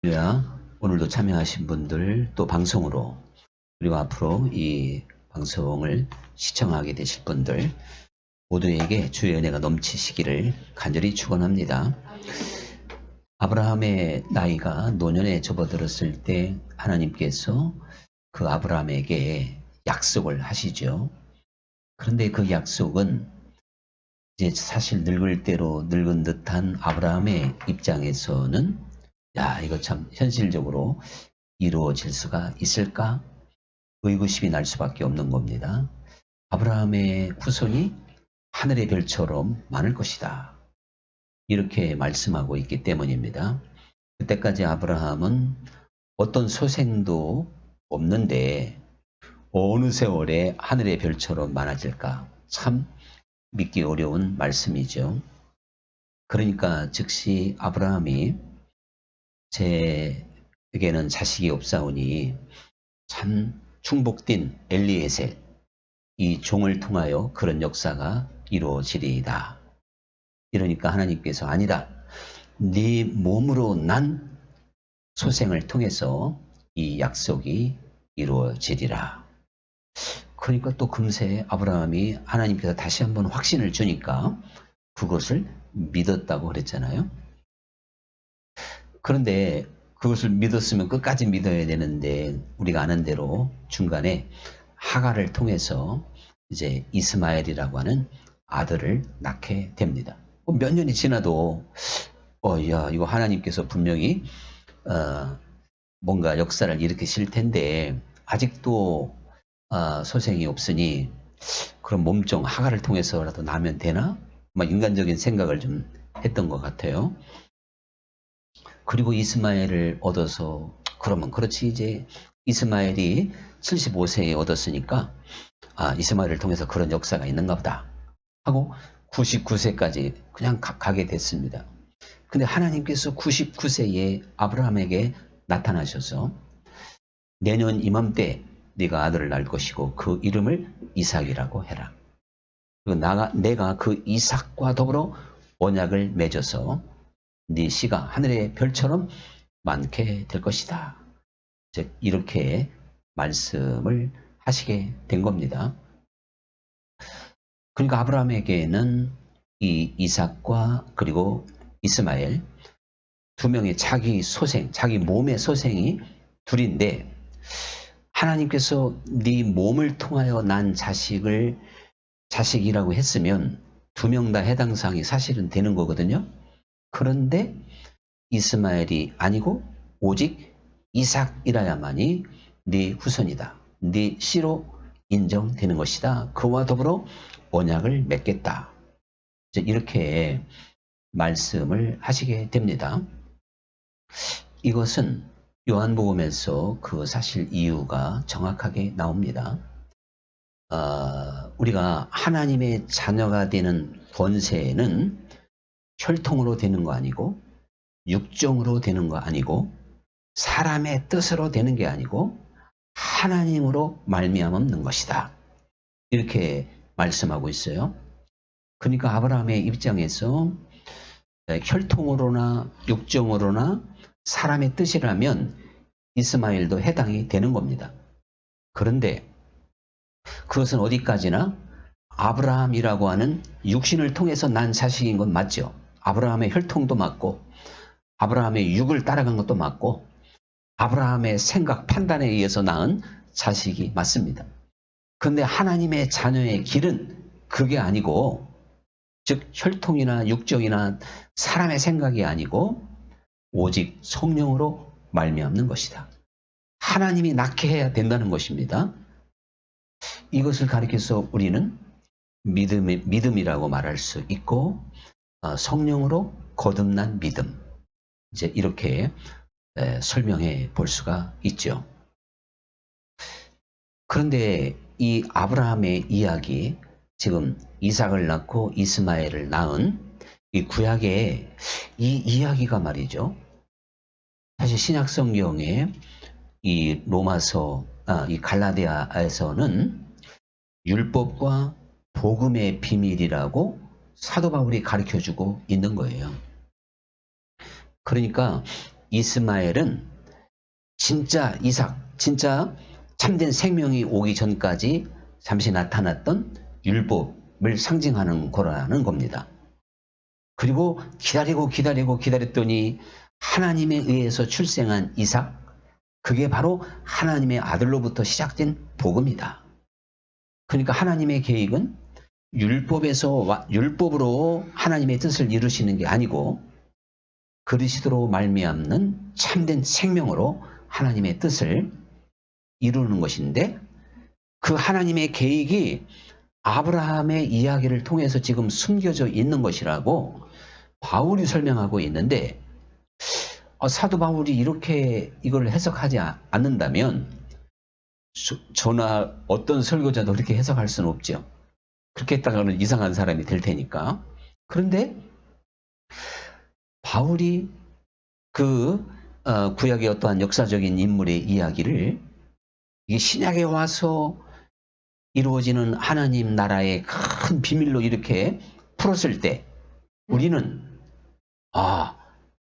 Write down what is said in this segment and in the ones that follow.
오늘도 참여하신 분들 또 방송으로 그리고 앞으로 이 방송을 시청하게 되실 분들 모두에게 주의 은혜가 넘치시기를 간절히 축원합니다. 아브라함의 나이가 노년에 접어들었을 때 하나님께서 그 아브라함에게 약속을 하시죠. 그런데 그 약속은 이제 사실 늙을 대로 늙은 듯한 아브라함의 입장에서는 이거 참 현실적으로 이루어질 수가 있을까? 의구심이 날 수밖에 없는 겁니다. 아브라함의 후손이 하늘의 별처럼 많을 것이다. 이렇게 말씀하고 있기 때문입니다. 그때까지 아브라함은 어떤 소생도 없는데 어느 세월에 하늘의 별처럼 많아질까? 참 믿기 어려운 말씀이죠. 그러니까 즉시 아브라함이 제에게는 자식이 없사오니 참 충복된 엘리에셀 이 종을 통하여 그런 역사가 이루어지리이다. 이러니까 하나님께서 아니다. 네 몸으로 난 소생을 통해서 이 약속이 이루어지리라. 그러니까 또 금세 아브라함이 하나님께서 다시 한번 확신을 주니까 그것을 믿었다고 그랬잖아요. 그런데 그것을 믿었으면 끝까지 믿어야 되는데 우리가 아는 대로 중간에 하갈을 통해서 이제 이스마엘이라고 하는 아들을 낳게 됩니다. 몇 년이 지나도 이거 하나님께서 분명히 뭔가 역사를 일으키실 텐데 아직도 소생이 없으니 그럼 몸종 하갈을 통해서라도 낳으면 되나? 인간적인 생각을 좀 했던 것 같아요. 그리고 이스마엘을 얻어서 그러면 그렇지 이제 이스마엘이 75세에 얻었으니까 이스마엘을 통해서 그런 역사가 있는가 보다 하고 99세까지 그냥 가게 됐습니다. 근데 하나님께서 99세에 아브라함에게 나타나셔서 내년 이맘때 네가 아들을 낳을 것이고 그 이름을 이삭이라고 해라. 그리고 내가 그 이삭과 더불어 언약을 맺어서 네 씨가 하늘의 별처럼 많게 될 것이다. 즉 이렇게 말씀을 하시게 된 겁니다. 그러니까 아브라함에게는 이 이삭과 그리고 이스마엘 두 명의 자기 소생, 자기 몸의 소생이 둘인데 하나님께서 네 몸을 통하여 난 자식이라고 했으면 두 명 다 해당 사항이 사실은 되는 거거든요. 그런데 이스마엘이 아니고 오직 이삭이라야만이 네 후손이다. 네 씨로 인정되는 것이다. 그와 더불어 언약을 맺겠다. 이렇게 말씀을 하시게 됩니다. 이것은 요한복음에서 그 사실 이유가 정확하게 나옵니다. 우리가 하나님의 자녀가 되는 권세는 혈통으로 되는 거 아니고 육정으로 되는 거 아니고 사람의 뜻으로 되는 게 아니고 하나님으로 말미암는 것이다. 이렇게 말씀하고 있어요. 그러니까 아브라함의 입장에서 혈통으로나 육정으로나 사람의 뜻이라면 이스마엘도 해당이 되는 겁니다. 그런데 그것은 어디까지나 아브라함이라고 하는 육신을 통해서 난 자식인 건 맞죠. 아브라함의 혈통도 맞고 아브라함의 육을 따라간 것도 맞고 아브라함의 생각 판단에 의해서 낳은 자식이 맞습니다. 그런데 하나님의 자녀의 길은 그게 아니고 즉 혈통이나 육정이나 사람의 생각이 아니고 오직 성령으로 말미암는 것이다. 하나님이 낳게 해야 된다는 것입니다. 이것을 가리켜서 우리는 믿음이라고 말할 수 있고 성령으로 거듭난 믿음 이제 이렇게 설명해 볼 수가 있죠. 그런데 이 아브라함의 이야기 지금 이삭을 낳고 이스마엘을 낳은 이 구약의 이 이야기가 말이죠. 사실 신약 성경에 이 로마서 이 갈라디아에서는 율법과 복음의 비밀이라고 사도 바울이 가르쳐주고 있는 거예요. 그러니까 이스마엘은 진짜 이삭, 진짜 참된 생명이 오기 전까지 잠시 나타났던 율법을 상징하는 거라는 겁니다. 그리고 기다렸더니 하나님에 의해서 출생한 이삭, 그게 바로 하나님의 아들로부터 시작된 복음이다. 그러니까 하나님의 계획은 율법으로 하나님의 뜻을 이루시는 게 아니고 그리스도로 말미암는 참된 생명으로 하나님의 뜻을 이루는 것인데, 그 하나님의 계획이 아브라함의 이야기를 통해서 지금 숨겨져 있는 것이라고 바울이 설명하고 있는데, 사도 바울이 이렇게 이걸 해석하지 않는다면 저나 어떤 설교자도 그렇게 해석할 수는 없죠. 그렇게 했다가는 이상한 사람이 될 테니까. 그런데 바울이 그 구약의 어떠한 역사적인 인물의 이야기를 이게 신약에 와서 이루어지는 하나님 나라의 큰 비밀로 이렇게 풀었을 때 우리는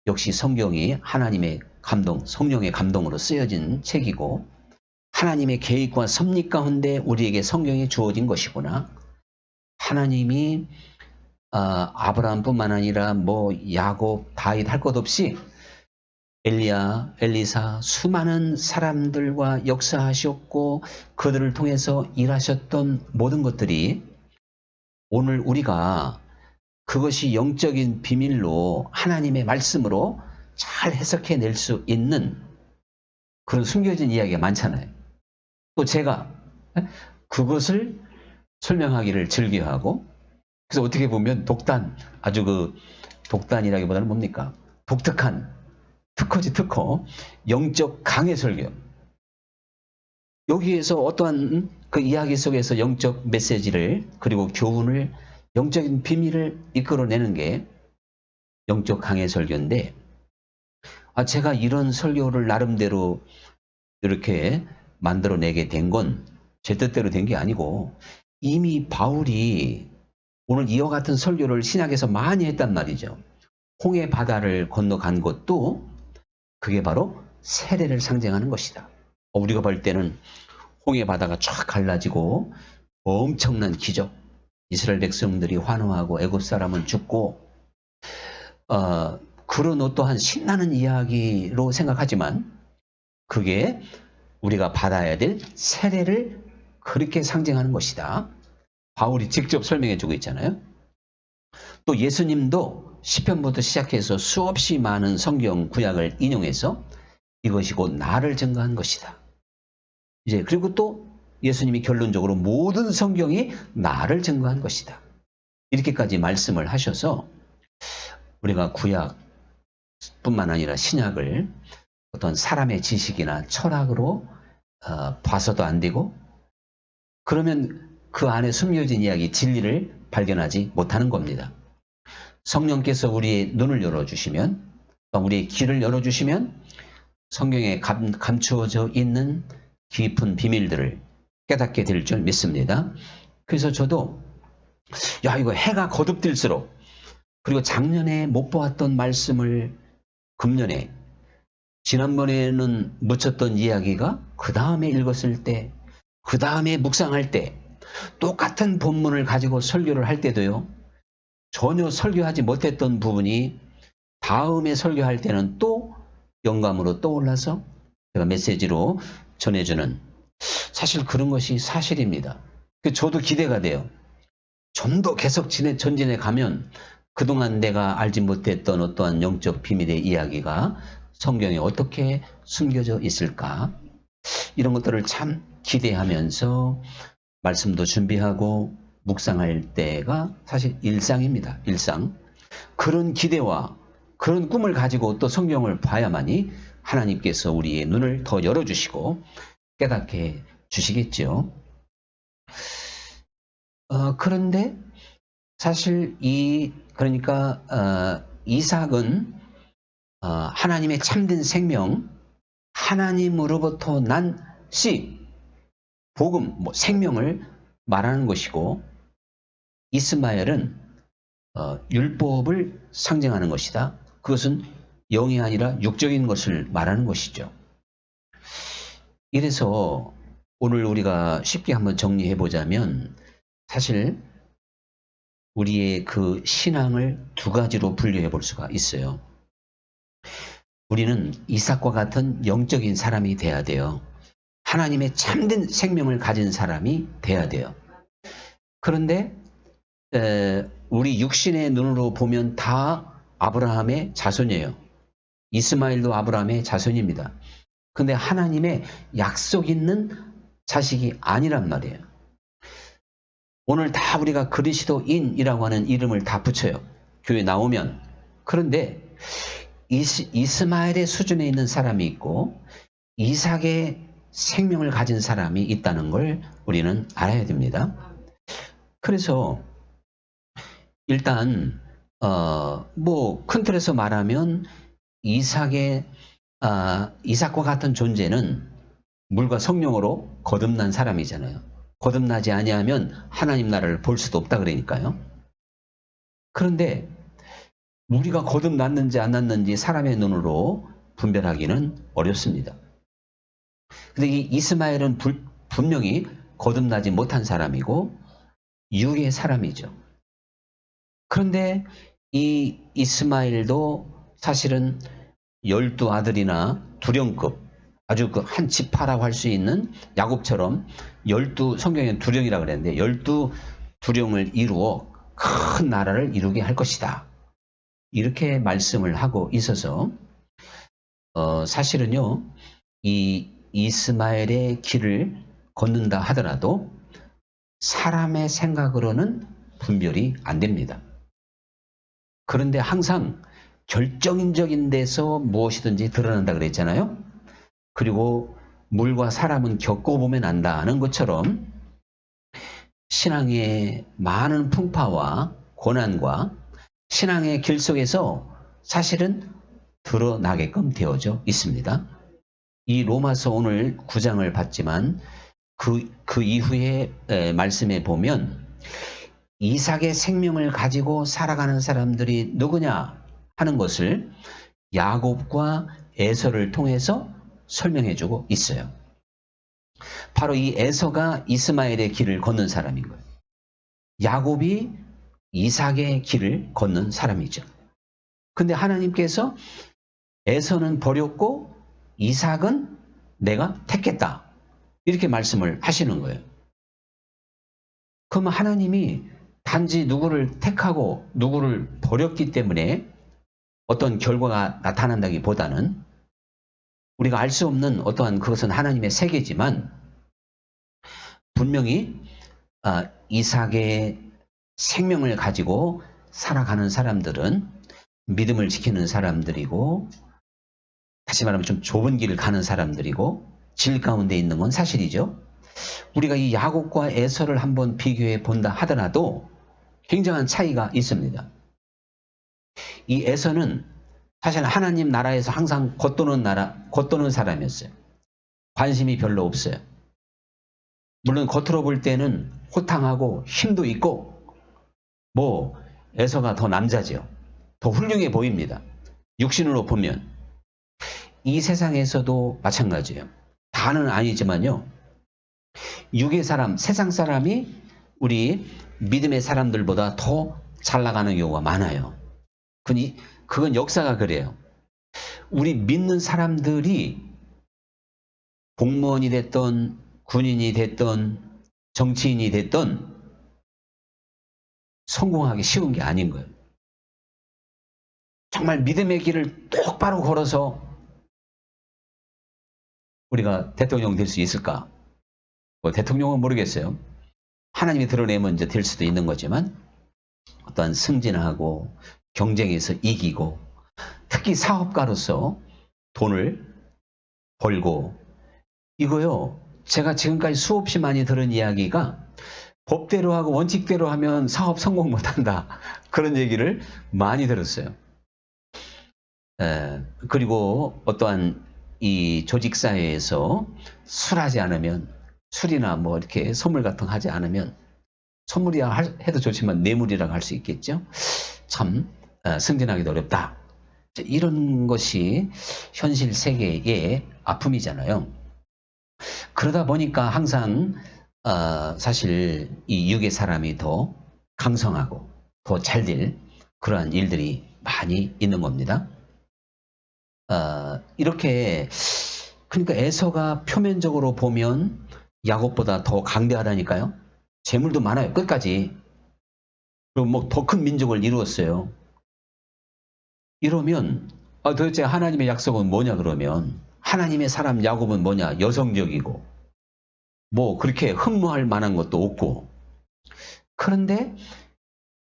역시 성경이 하나님의 감동, 성령의 감동으로 쓰여진 책이고 하나님의 계획과 섭리 가운데 우리에게 성경이 주어진 것이구나. 하나님이 아브라함뿐만 아니라 야곱, 다윗 할 것 없이 엘리야, 엘리사 수많은 사람들과 역사하셨고 그들을 통해서 일하셨던 모든 것들이 오늘 우리가 그것이 영적인 비밀로 하나님의 말씀으로 잘 해석해낼 수 있는 그런 숨겨진 이야기가 많잖아요. 또 제가 그것을 설명하기를 즐겨하고, 그래서 어떻게 보면 아주 독단이라기보다는 뭡니까? 독특한 특허지 특허, 영적 강해 설교. 여기에서 어떠한 그 이야기 속에서 영적 메시지를 그리고 교훈을, 영적인 비밀을 이끌어내는 게 영적 강해 설교인데, 제가 이런 설교를 나름대로 이렇게 만들어내게 된 건 제 뜻대로 된 게 아니고 이미 바울이 오늘 이와 같은 설교를 신약에서 많이 했단 말이죠. 홍해 바다를 건너간 것도 그게 바로 세례를 상징하는 것이다. 우리가 볼 때는 홍해 바다가 쫙 갈라지고 엄청난 기적, 이스라엘 백성들이 환호하고 애굽 사람은 죽고 그런 어떠한 신나는 이야기로 생각하지만 그게 우리가 받아야 될 세례를 그렇게 상징하는 것이다. 바울이 직접 설명해 주고 있잖아요. 또 예수님도 시편부터 시작해서 수없이 많은 성경 구약을 인용해서 이것이 곧 나를 증거한 것이다. 그리고 또 예수님이 결론적으로 모든 성경이 나를 증거한 것이다. 이렇게까지 말씀을 하셔서 우리가 구약뿐만 아니라 신약을 어떤 사람의 지식이나 철학으로 봐서도 안 되고, 그러면 그 안에 숨겨진 이야기, 진리를 발견하지 못하는 겁니다. 성령께서 우리의 눈을 열어주시면, 우리의 귀를 열어주시면 성경에 감추어져 있는 깊은 비밀들을 깨닫게 될 줄 믿습니다. 그래서 저도 이거 해가 거듭될수록, 그리고 작년에 못 보았던 말씀을 금년에, 지난번에는 묻혔던 이야기가 그 다음에 읽었을 때, 그 다음에 묵상할 때, 똑같은 본문을 가지고 설교를 할 때도요, 전혀 설교하지 못했던 부분이 다음에 설교할 때는 또 영감으로 떠올라서 제가 메시지로 전해주는, 사실 그런 것이 사실입니다. 저도 기대가 돼요. 좀 더 계속 전진해 가면 그동안 내가 알지 못했던 어떠한 영적 비밀의 이야기가 성경에 어떻게 숨겨져 있을까, 이런 것들을 참 기대하면서 말씀도 준비하고 묵상할 때가 사실 일상입니다. 일상. 그런 기대와 그런 꿈을 가지고 또 성경을 봐야만이 하나님께서 우리의 눈을 더 열어주시고 깨닫게 주시겠죠. 그런데 사실 이삭은 하나님의 참된 생명, 하나님으로부터 난 씨, 복음, 생명을 말하는 것이고, 이스마엘은 율법을 상징하는 것이다. 그것은 영이 아니라 육적인 것을 말하는 것이죠. 이래서 오늘 우리가 쉽게 한번 정리해 보자면 사실 우리의 그 신앙을 두 가지로 분류해 볼 수가 있어요. 우리는 이삭과 같은 영적인 사람이 돼야 돼요. 하나님의 참된 생명을 가진 사람이 돼야 돼요. 그런데 우리 육신의 눈으로 보면 다 아브라함의 자손이에요. 이스마엘도 아브라함의 자손입니다. 근데 하나님의 약속 있는 자식이 아니란 말이에요. 오늘 다 우리가 그리스도인이라고 하는 이름을 다 붙여요. 교회 나오면. 그런데 이스마엘의 수준에 있는 사람이 있고 이삭의 생명을 가진 사람이 있다는 걸 우리는 알아야 됩니다. 그래서 일단 큰 틀에서 말하면 이삭과 같은 존재는 물과 성령으로 거듭난 사람이잖아요. 거듭나지 아니하면 하나님 나라를 볼 수도 없다 그러니까요. 그런데 우리가 거듭났는지 안 났는지 사람의 눈으로 분별하기는 어렵습니다. 근데 이 이스마엘은 분명히 거듭나지 못한 사람이고 육의 사람이죠. 그런데 이 이스마엘도 사실은 12아들이나 두령급, 아주 그 한 지파라고 할 수 있는 야곱처럼 성경에는 두령이라고 그랬는데 12두령을 이루어 큰 나라를 이루게 할 것이다. 이렇게 말씀을 하고 있어서 사실은요, 이 이스마엘의 길을 걷는다 하더라도 사람의 생각으로는 분별이 안 됩니다. 그런데 항상 결정적인 데서 무엇이든지 드러난다 그랬잖아요. 그리고 물과 사람은 겪어보면 안다는 것처럼 신앙의 많은 풍파와 고난과 신앙의 길 속에서 사실은 드러나게끔 되어져 있습니다. 이 로마서 오늘 9장을 봤지만 그 이후에 말씀에 보면 이삭의 생명을 가지고 살아가는 사람들이 누구냐 하는 것을 야곱과 에서를 통해서 설명해주고 있어요. 바로 이 에서가 이스마엘의 길을 걷는 사람인 거예요. 야곱이 이삭의 길을 걷는 사람이죠. 근데 하나님께서 에서는 버렸고 이삭은 내가 택했다. 이렇게 말씀을 하시는 거예요. 그러면 하나님이 단지 누구를 택하고 누구를 버렸기 때문에 어떤 결과가 나타난다기보다는 우리가 알 수 없는 어떠한 그것은 하나님의 세계지만 분명히 이삭의 생명을 가지고 살아가는 사람들은 믿음을 지키는 사람들이고 다시 말하면 좀 좁은 길을 가는 사람들이고 질 가운데 있는 건 사실이죠. 우리가 이 야곱과 에서를 한번 비교해 본다 하더라도 굉장한 차이가 있습니다. 이 에서는 사실 하나님 나라에서 항상 겉도는 사람이었어요. 관심이 별로 없어요. 물론 겉으로 볼 때는 호탕하고 힘도 있고 에서가 더 남자죠. 더 훌륭해 보입니다. 육신으로 보면. 이 세상에서도 마찬가지예요. 다는 아니지만요. 육의 사람, 세상 사람이 우리 믿음의 사람들보다 더 잘 나가는 경우가 많아요. 그건 역사가 그래요. 우리 믿는 사람들이 공무원이 됐던 군인이 됐던 정치인이 됐던 성공하기 쉬운 게 아닌 거예요. 정말 믿음의 길을 똑바로 걸어서 우리가 대통령 될 수 있을까? 대통령은 모르겠어요. 하나님이 드러내면 이제 될 수도 있는 거지만 어떠한 승진하고 경쟁에서 이기고 특히 사업가로서 돈을 벌고 이거요. 제가 지금까지 수없이 많이 들은 이야기가 법대로 하고 원칙대로 하면 사업 성공 못한다. 그런 얘기를 많이 들었어요. 그리고 어떠한 이 조직사회에서 술하지 않으면 술이나 이렇게 선물 같은 거 하지 않으면 선물이야 해도 좋지만 뇌물이라고 할 수 있겠죠. 참 승진하기도 어렵다. 이런 것이 현실 세계의 아픔이잖아요. 그러다 보니까 항상 사실 이 육의 사람이 더 강성하고 더 잘 될 그러한 일들이 많이 있는 겁니다. 이렇게 그러니까 에서가 표면적으로 보면 야곱보다 더 강대하다니까요. 재물도 많아요. 끝까지. 그리고 뭐 더 큰 민족을 이루었어요. 이러면 도대체 하나님의 약속은 뭐냐 그러면 하나님의 사람 야곱은 뭐냐? 여성적이고 뭐 그렇게 흠모할 만한 것도 없고 그런데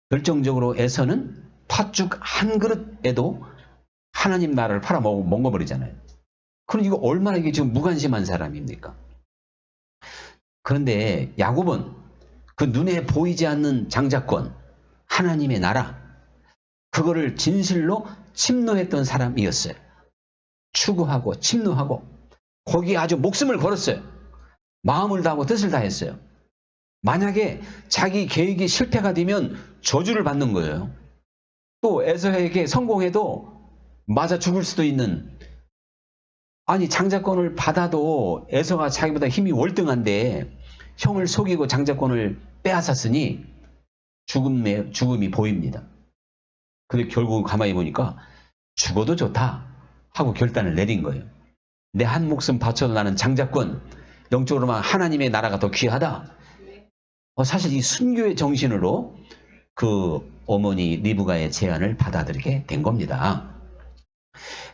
결정적으로 에서는 팥죽 한 그릇에도 하나님 나라를 팔아먹어버리잖아요. 그럼 이거 얼마나 이게 지금 무관심한 사람입니까? 그런데 야곱은 그 눈에 보이지 않는 장자권, 하나님의 나라, 그거를 진실로 침노했던 사람이었어요. 추구하고 침노하고 거기에 아주 목숨을 걸었어요. 마음을 다하고 뜻을 다했어요. 만약에 자기 계획이 실패가 되면 저주를 받는 거예요. 또 에서에게 성공해도 맞아 죽을 수도 있는, 아니 장자권을 받아도 에서가 자기보다 힘이 월등한데 형을 속이고 장자권을 빼앗았으니 죽음이 보입니다. 근데 결국 가만히 보니까 죽어도 좋다 하고 결단을 내린 거예요. 내 한 목숨 바쳐도 나는 장자권, 영적으로만 하나님의 나라가 더 귀하다. 사실 이 순교의 정신으로 그 어머니 리브가의 제안을 받아들이게 된 겁니다.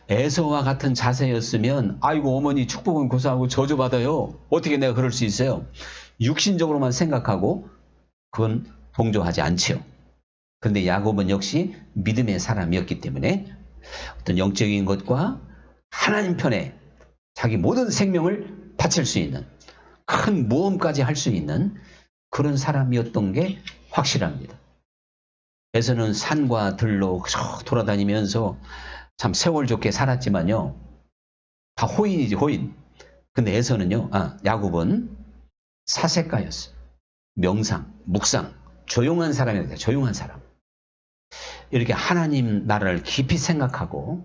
에서와 같은 자세였으면 아이고 어머니 축복은 고사하고 저주받아요. 어떻게 내가 그럴 수 있어요? 육신적으로만 생각하고 그건 동조하지 않지요. 그런데 야곱은 역시 믿음의 사람이었기 때문에 어떤 영적인 것과 하나님 편에 자기 모든 생명을 바칠 수 있는, 큰 모험까지 할 수 있는 그런 사람이었던 게 확실합니다. 에서는 산과 들로 돌아다니면서 참 세월 좋게 살았지만요. 다 호인이지 호인. 근데 에서는요. 야곱은 사색가였어요. 명상, 묵상, 조용한 사람이었어요. 조용한 사람. 이렇게 하나님 나라를 깊이 생각하고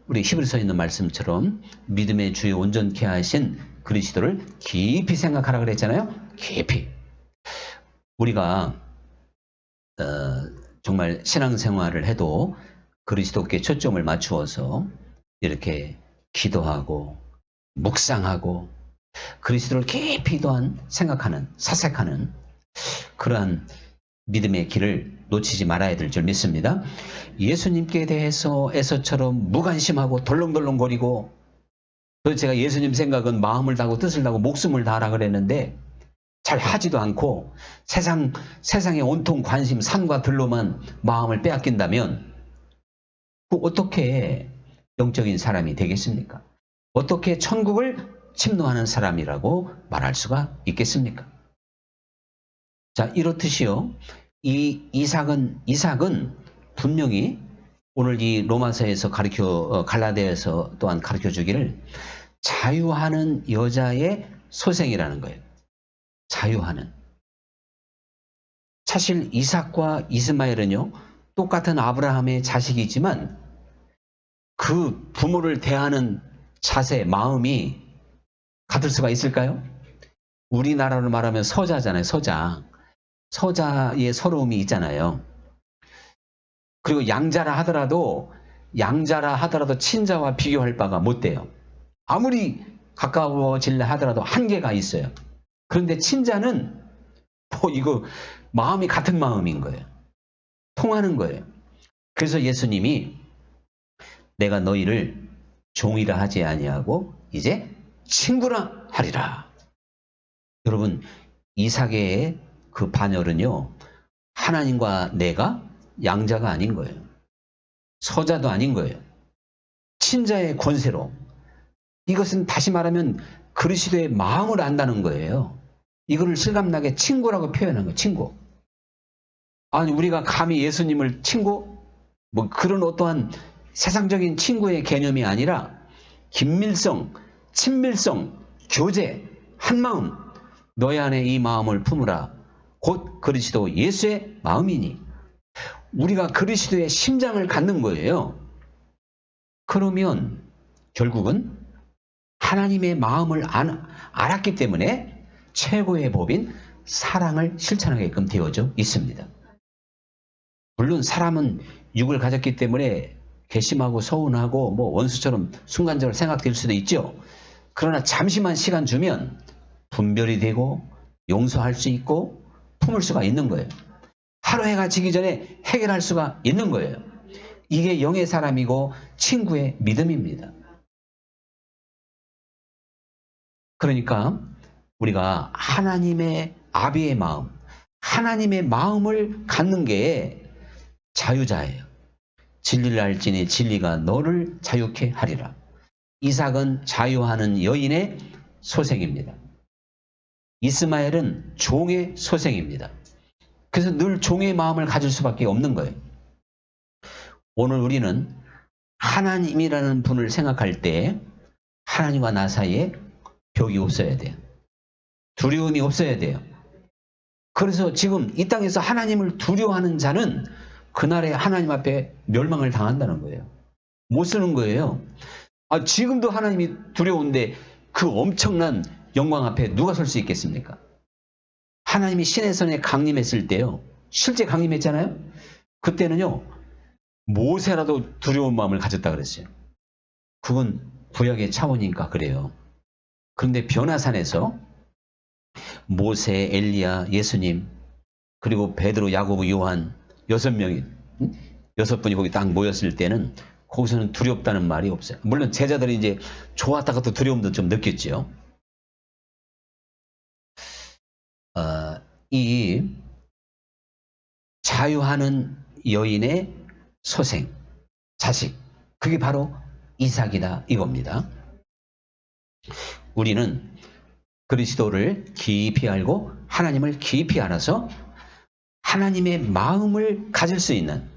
우리 히브리서에 있는 말씀처럼 믿음의 주요 온전케 하신 그리스도를 깊이 생각하라 그랬잖아요. 깊이. 우리가 정말 신앙생활을 해도 그리스도께 초점을 맞추어서 이렇게 기도하고 묵상하고 그리스도를 깊이 또한 생각하는, 사색하는 그러한 믿음의 길을 놓치지 말아야 될 줄 믿습니다. 예수님께 대해서 에서처럼 무관심하고 덜렁덜렁거리고, 제가 예수님 생각은 마음을 다하고 뜻을 다하고 목숨을 다하라 그랬는데 잘 하지도 않고 세상에 온통 관심 산과 들로만 마음을 빼앗긴다면 어떻게 영적인 사람이 되겠습니까? 어떻게 천국을 침노하는 사람이라고 말할 수가 있겠습니까? 자, 이렇듯이요. 이삭은 분명히 오늘 이 로마서에서 갈라디아에서 또한 가르쳐 주기를 자유하는 여자의 소생이라는 거예요. 자유하는. 사실 이삭과 이스마엘은요, 똑같은 아브라함의 자식이지만 그 부모를 대하는 자세, 마음이 같을 수가 있을까요? 우리나라로 말하면 서자잖아요. 서자의 서러움이 있잖아요. 그리고 양자라 하더라도 친자와 비교할 바가 못 돼요. 아무리 가까워질려 하더라도 한계가 있어요. 그런데 친자는 이거 마음이 같은 마음인 거예요. 통하는 거예요. 그래서 예수님이 내가 너희를 종이라 하지 아니하고 이제 친구라 하리라. 여러분, 이삭의 그 반열은요, 하나님과 내가 양자가 아닌 거예요. 서자도 아닌 거예요. 친자의 권세로. 이것은 다시 말하면 그리스도의 마음을 안다는 거예요. 이거를 실감나게 친구라고 표현한 거예요. 친구. 아니 우리가 감히 예수님을 친구? 뭐 그런 어떠한 세상적인 친구의 개념이 아니라 긴밀성, 친밀성, 교제, 한마음, 너희 안에 이 마음을 품으라. 곧 그리스도 예수의 마음이니. 우리가 그리스도의 심장을 갖는 거예요. 그러면 결국은 하나님의 마음을 알았기 때문에 최고의 법인 사랑을 실천하게끔 되어져 있습니다. 물론 사람은 육을 가졌기 때문에 괘씸하고 서운하고 원수처럼 순간적으로 생각될 수도 있죠. 그러나 잠시만 시간 주면 분별이 되고 용서할 수 있고 품을 수가 있는 거예요. 하루 해가 지기 전에 해결할 수가 있는 거예요. 이게 영의 사람이고 친구의 믿음입니다. 그러니까 우리가 하나님의 아비의 마음, 하나님의 마음을 갖는 게 자유자예요. 진리를 알지니 진리가 너를 자유케 하리라. 이삭은 자유하는 여인의 소생입니다. 이스마엘은 종의 소생입니다. 그래서 늘 종의 마음을 가질 수밖에 없는 거예요. 오늘 우리는 하나님이라는 분을 생각할 때 하나님과 나 사이에 벽이 없어야 돼요. 두려움이 없어야 돼요. 그래서 지금 이 땅에서 하나님을 두려워하는 자는 그날에 하나님 앞에 멸망을 당한다는 거예요. 못 쓰는 거예요. 지금도 하나님이 두려운데 그 엄청난 영광 앞에 누가 설 수 있겠습니까? 하나님이 시내산에 강림했을 때요. 실제 강림했잖아요. 그때는요. 모세라도 두려운 마음을 가졌다 그랬어요. 그건 구약의 차원이니까 그래요. 그런데 변화산에서 모세, 엘리야, 예수님 그리고 베드로, 야고보, 요한 6명이 6분이 거기 딱 모였을 때는 거기서는 두렵다는 말이 없어요. 물론 제자들이 이제 좋았다가 또 두려움도 좀 느꼈지요. 이 자유하는 여인의 소생, 자식, 그게 바로 이삭이다 이겁니다. 우리는 그리스도를 깊이 알고 하나님을 깊이 알아서 하나님의 마음을 가질 수 있는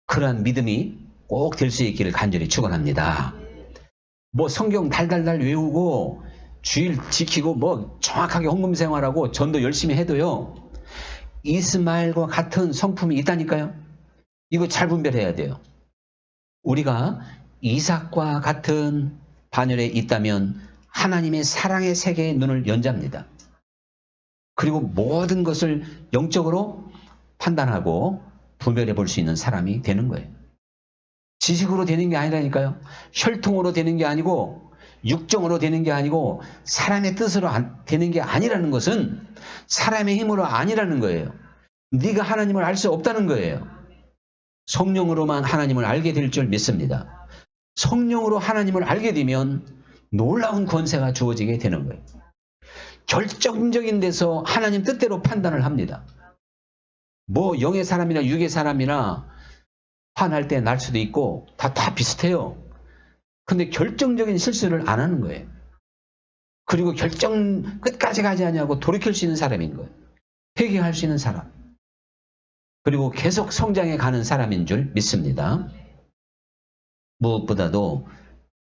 그러한 믿음이 꼭 될 수 있기를 간절히 축원합니다. 성경 달달달 외우고 주일 지키고 정확하게 헌금 생활하고 전도 열심히 해도요. 이스마엘과 같은 성품이 있다니까요. 이거 잘 분별해야 돼요. 우리가 이삭과 같은 반열에 있다면 하나님의 사랑의 세계의 눈을 연잡니다. 그리고 모든 것을 영적으로 판단하고 분별해 볼 수 있는 사람이 되는 거예요. 지식으로 되는 게 아니라니까요. 혈통으로 되는 게 아니고 육정으로 되는 게 아니고 사람의 뜻으로 되는 게 아니라는 것은 사람의 힘으로 아니라는 거예요. 네가 하나님을 알 수 없다는 거예요. 성령으로만 하나님을 알게 될 줄 믿습니다. 성령으로 하나님을 알게 되면 놀라운 권세가 주어지게 되는 거예요. 결정적인 데서 하나님 뜻대로 판단을 합니다. 영의 사람이나 육의 사람이나 화날 때 날 수도 있고 다 비슷해요. 근데 결정적인 실수를 안 하는 거예요. 그리고 결정 끝까지 가지 않냐고 돌이킬 수 있는 사람인 거예요. 회개할 수 있는 사람. 그리고 계속 성장해 가는 사람인 줄 믿습니다. 무엇보다도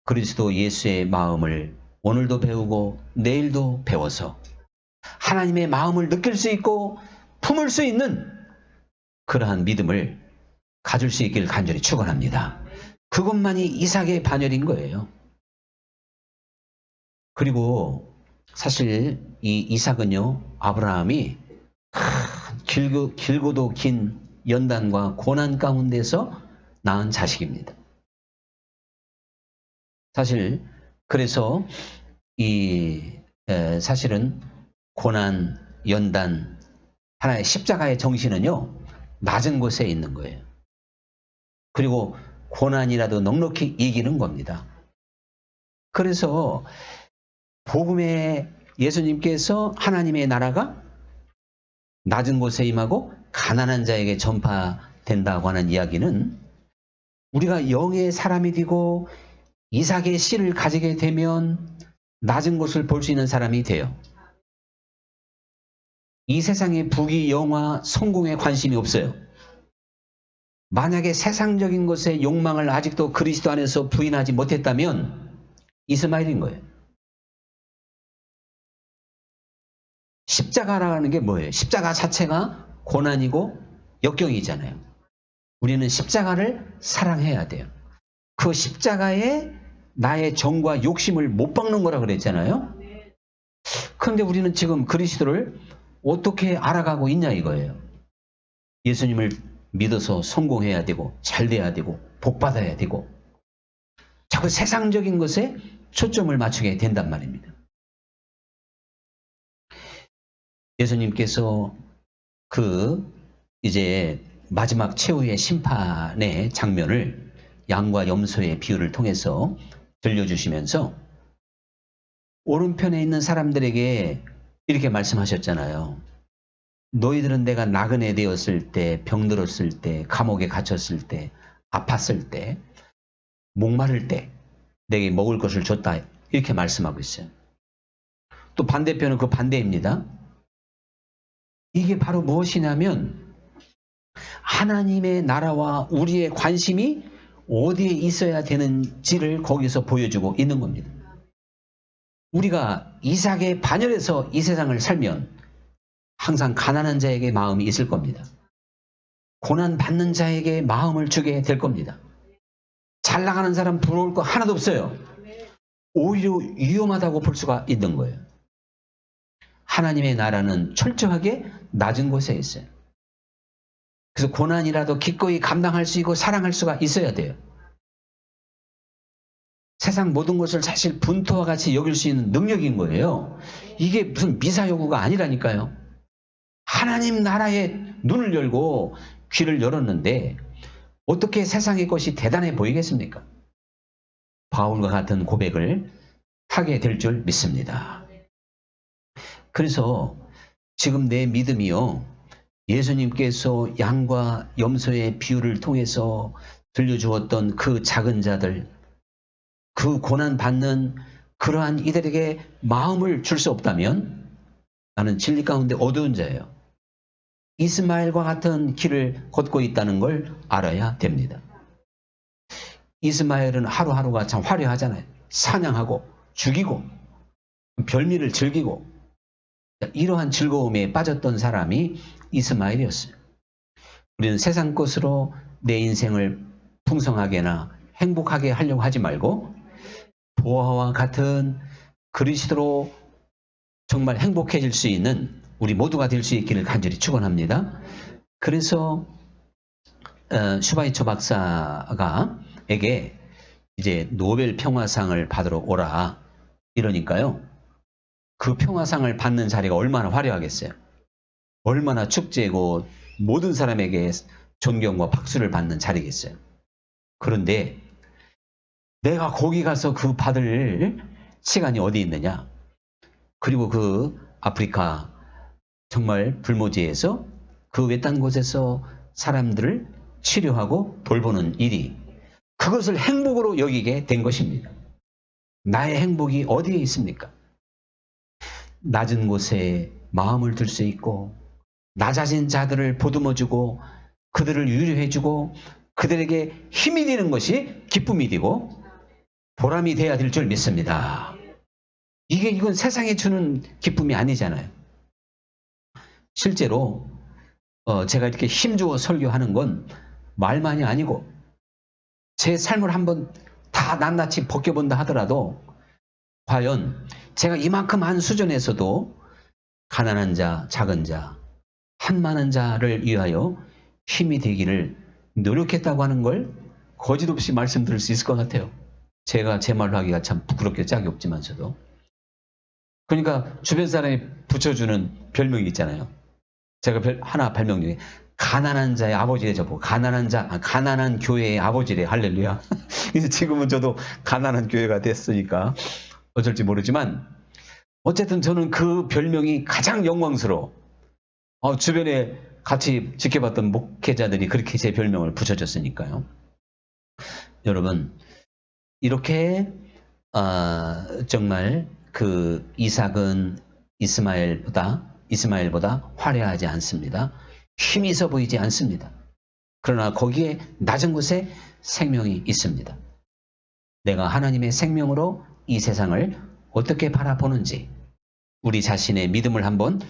그리스도 예수의 마음을 오늘도 배우고 내일도 배워서 하나님의 마음을 느낄 수 있고 품을 수 있는 그러한 믿음을 가질 수 있기를 간절히 축원합니다. 그것만이 이삭의 반열인 거예요. 그리고 사실 이 이삭은요. 아브라함이 길고도 긴 연단과 고난 가운데서 낳은 자식입니다. 사실 그래서 사실은 고난, 연단, 하나의 십자가의 정신은요. 낮은 곳에 있는 거예요. 그리고 고난이라도 넉넉히 이기는 겁니다. 그래서 복음의 예수님께서 하나님의 나라가 낮은 곳에 임하고 가난한 자에게 전파된다고 하는 이야기는 우리가 영의 사람이 되고 이삭의 씨를 가지게 되면 낮은 곳을 볼 수 있는 사람이 돼요. 이 세상의 부귀, 영화, 성공에 관심이 없어요. 만약에 세상적인 것의 욕망을 아직도 그리스도 안에서 부인하지 못했다면 이스마엘인 거예요. 십자가라는 게 뭐예요? 십자가 자체가 고난이고 역경이잖아요. 우리는 십자가를 사랑해야 돼요. 그 십자가에 나의 정과 욕심을 못 박는 거라 그랬잖아요. 그런데 우리는 지금 그리스도를 어떻게 알아가고 있냐 이거예요. 예수님을 믿어서 성공해야 되고 잘 돼야 되고 복 받아야 되고 자꾸 세상적인 것에 초점을 맞추게 된단 말입니다. 예수님께서 이제 마지막 최후의 심판의 장면을 양과 염소의 비유를 통해서 들려주시면서 오른편에 있는 사람들에게 이렇게 말씀하셨잖아요. 너희들은 내가 나그네 되었을 때, 병들었을 때, 감옥에 갇혔을 때, 아팠을 때, 목마를 때 내게 먹을 것을 줬다. 이렇게 말씀하고 있어요. 또 반대편은 그 반대입니다. 이게 바로 무엇이냐면 하나님의 나라와 우리의 관심이 어디에 있어야 되는지를 거기서 보여주고 있는 겁니다. 우리가 이삭의 반열에서 이 세상을 살면 항상 가난한 자에게 마음이 있을 겁니다. 고난받는 자에게 마음을 주게 될 겁니다. 잘 나가는 사람 부러울 거 하나도 없어요. 오히려 위험하다고 볼 수가 있는 거예요. 하나님의 나라는 철저하게 낮은 곳에 있어요. 그래서 고난이라도 기꺼이 감당할 수 있고 사랑할 수가 있어야 돼요. 세상 모든 것을 사실 분토와 같이 여길 수 있는 능력인 거예요. 이게 무슨 미사여구가 아니라니까요. 하나님 나라에 눈을 열고 귀를 열었는데 어떻게 세상의 것이 대단해 보이겠습니까? 바울과 같은 고백을 하게 될 줄 믿습니다. 그래서 지금 내 믿음이요. 예수님께서 양과 염소의 비유를 통해서 들려주었던 그 작은 자들, 그 고난받는 그러한 이들에게 마음을 줄 수 없다면 나는 진리 가운데 어두운 자예요. 이스마엘과 같은 길을 걷고 있다는 걸 알아야 됩니다. 이스마엘은 하루하루가 참 화려하잖아요. 사냥하고 죽이고 별미를 즐기고 이러한 즐거움에 빠졌던 사람이 이스마엘이었어요. 우리는 세상 것으로 내 인생을 풍성하게나 행복하게 하려고 하지 말고 보아와 같은 그리스도로 정말 행복해질 수 있는 우리 모두가 될 수 있기를 간절히 축원합니다. 그래서 슈바이처 박사가에게 이제 노벨 평화상을 받으러 오라 이러니까요. 그 평화상을 받는 자리가 얼마나 화려하겠어요. 얼마나 축제고 모든 사람에게 존경과 박수를 받는 자리겠어요. 그런데 내가 거기 가서 그 받을 시간이 어디 있느냐. 그리고 그 아프리카 정말 불모지에서 그 외딴 곳에서 사람들을 치료하고 돌보는 일이 그것을 행복으로 여기게 된 것입니다. 나의 행복이 어디에 있습니까? 낮은 곳에 마음을 둘 수 있고 낮아진 자들을 보듬어주고 그들을 위로해주고 그들에게 힘이 되는 것이 기쁨이 되고 보람이 돼야 될 줄 믿습니다. 이건 세상에 주는 기쁨이 아니잖아요. 실제로 제가 이렇게 힘주어 설교하는 건 말만이 아니고 제 삶을 한번 다 낱낱이 벗겨본다 하더라도 과연 제가 이만큼 한 수준에서도 가난한 자, 작은 자, 한많은 자를 위하여 힘이 되기를 노력했다고 하는 걸 거짓없이 말씀드릴 수 있을 것 같아요. 제가 제 말로 하기가 참 부끄럽게 짝이 없지만서도. 그러니까 주변 사람이 붙여주는 별명이 있잖아요. 제가 하나 별명 중에 가난한 자의 아버지래 저보고 가난한 교회의 아버지래 할렐루야. 그래서 지금은 저도 가난한 교회가 됐으니까 어쩔지 모르지만 어쨌든 저는 그 별명이 가장 영광스러워. 주변에 같이 지켜봤던 목회자들이 그렇게 제 별명을 붙여줬으니까요. 여러분 이렇게 정말 그 이삭은 이스마엘보다 화려하지 않습니다. 힘이 있어 보이지 않습니다. 그러나 거기에 낮은 곳에 생명이 있습니다. 내가 하나님의 생명으로 이 세상을 어떻게 바라보는지 우리 자신의 믿음을 한번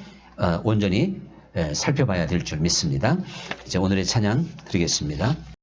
온전히 살펴봐야 될 줄 믿습니다. 이제 오늘의 찬양 드리겠습니다.